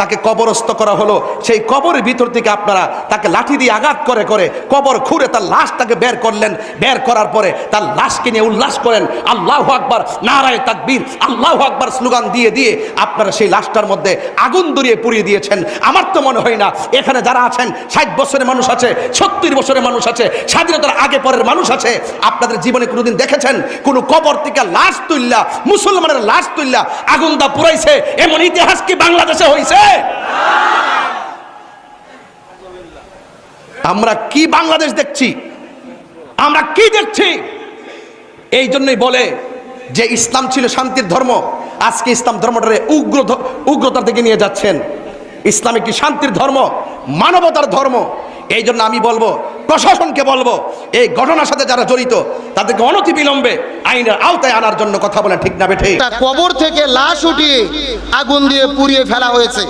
তাকে কবরস্থ করা হলো। সেই কবরের ভিতর থেকে আপনারা তাকে লাঠি দিয়ে আঘাত করে করে কবর খুঁড়ে তার লাশটাকে বের করলেন। বের করার পরে তার লাশকে নিয়ে উল্লাস করেন, আল্লাহু আকবার, নারায়ে তাকবীর, আল্লাহু আকবার স্লোগান দিয়ে দিয়ে আপনারা সেই লাশটার মধ্যে আগুন ধরিয়ে পুড়িয়ে দিয়েছেন। আমার তো মনে হয় না এখানে যারা আছেন 60 বছরের মানুষ আছে, 70 বছরের মানুষ আছে, স্বাধীনতার আগে পরের মানুষ আছে, আপনাদের জীবনে কোনোদিন দেখেছেন কোন কবর থেকে লাশ তুললা, মুসলমানের লাশ তুললা আগুন দা পুরাইছে? এমন ইতিহাস কি বাংলাদেশে হয়েছে? আমরা কি বাংলাদেশ দেখছি? আমরা কি দেখছি? এই জন্যই বলে যে ইসলাম ছিল শান্তির ধর্ম, আজকে ইসলাম ধর্মটারে উগ্রতার দিকে নিয়ে যাচ্ছেন। ইসলাম একটি শান্তির ধর্ম, মানবতার ধর্ম। এই জন্য আমি বলবো, প্রশাসনকে বলবো, এই ঘটনার সাথে যারা জড়িত তাদেরকে অনতিবিলম্বে আইনের আওতায় আনার জন্য কথা বলেন, ঠিক না বেঠে? কবর থেকে লাশ উঠিয়ে আগুন দিয়ে পুড়িয়ে ফেলা হয়েছে।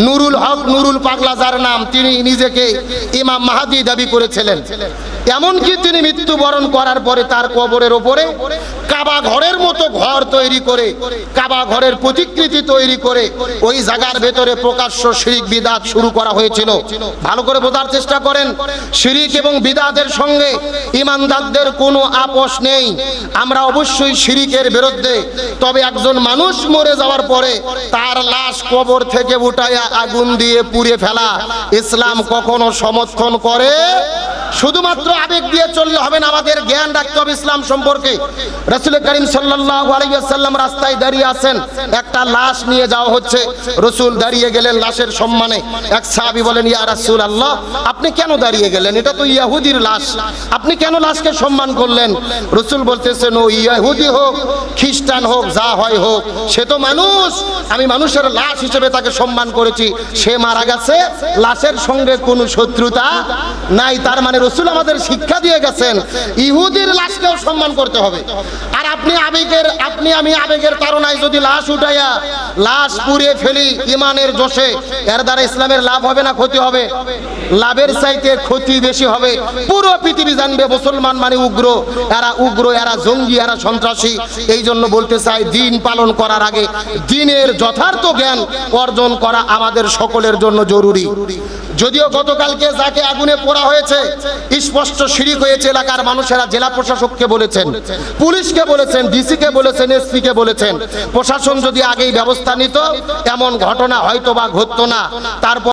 নুরুল হক, নুরুল পাগলা যার নাম, তিনি নিজেকে ইমাম মাহাদি দাবি করেছিলেন। এমনকি তিনি মৃত্যুবরণ করার পরে তার কবরের ওপরে কাবা ঘরের মতো ঘর তৈরি করে, কাবা ঘরের প্রতিকৃতি তৈরি করে ওই জায়গার ভেতরে প্রকাশ্য শিরিক বিদআত শুরু করা হয়েছিল। ভালো করে বোঝার চেষ্টা করেন, শিরিক এবং বিদআতের সঙ্গে ঈমানদারদের কোনো আপোষ নেই। আমরা অবশ্যই শিরিকের বিরুদ্ধে। তবে একজন মানুষ মরে যাওয়ার পরে তার লাশ কবর থেকে উঠায়া আগুন দিয়ে পুড়িয়ে ফেলা ইসলাম কখনো সমর্থন করে? শুধুমাত্র আবেগ দিয়ে চললে হবে না, আমাদের জ্ঞান রাখতে হবে ইসলাম সম্পর্কে। রাসূল করিম সাল্লাল্লাহু আলাইহি ওয়াসাল্লাম রাস্তায় দাঁড়িয়ে আছেন, একটা লাশ নিয়ে যাওয়া হচ্ছে, রাসূল দাঁড়িয়ে গেলেন লাশের সম্মানে। এক সাহাবী বলেন, ইয়া রাসূলুল্লাহ, আপনি কেন দাঁড়িয়ে গেলেন? এটা তো ইহুদির লাশ, আপনি কেন লাশকে সম্মান করলেন? রাসূল বলতেছেন, ও ইহুদি হোক, খ্রিস্টান হোক, যা হয় হোক, সে তো মানুষ, আমি মানুষের লাশ হিসেবে তাকে সম্মান করেছি। সে মারা গেছে, লাশের সঙ্গে কোনো শত্রুতা নাই। তার মানে রাসূল আমাদের শিক্ষা দিয়ে গেছেন ইহুদির লাশকেও সম্মান করতে হবে। আর আপনি আমি আবেগের তাড়নায় যদি লাশ উঠাইয়া লাশ পুড়িয়ে ফেলি ইমানের জোশে, এর দ্বারা ইসলামের লাভ হবে না ক্ষতি হবে? লাভের চাইতে ক্ষতি বেশি হবে। পুরো পৃথিবী জানবে মুসলমান মানে উগ্র, এরা জঙ্গি, এরা সন্ত্রাসী। এই জন্য বলতে চাই, দিন পালন করার আগে দিনের যথার্থ জ্ঞান অর্জন করা আমাদের সকলের জন্য জরুরি। যদিও গতকালকে যাকে আগুনে পোড়া হয়েছে স্পষ্ট শিরিক হয়েছে, এলাকার মানুষেরা জেলা প্রশাসককে বলেছেন, পুলিশকে বলেছেন, ডিসিকে বলেছেন, এসপিকে বলেছেন। প্রশাসন যদি আগেই ব্যবস্থা নিত এমন ঘটনা হয়তো বা ঘটতো না। তারপর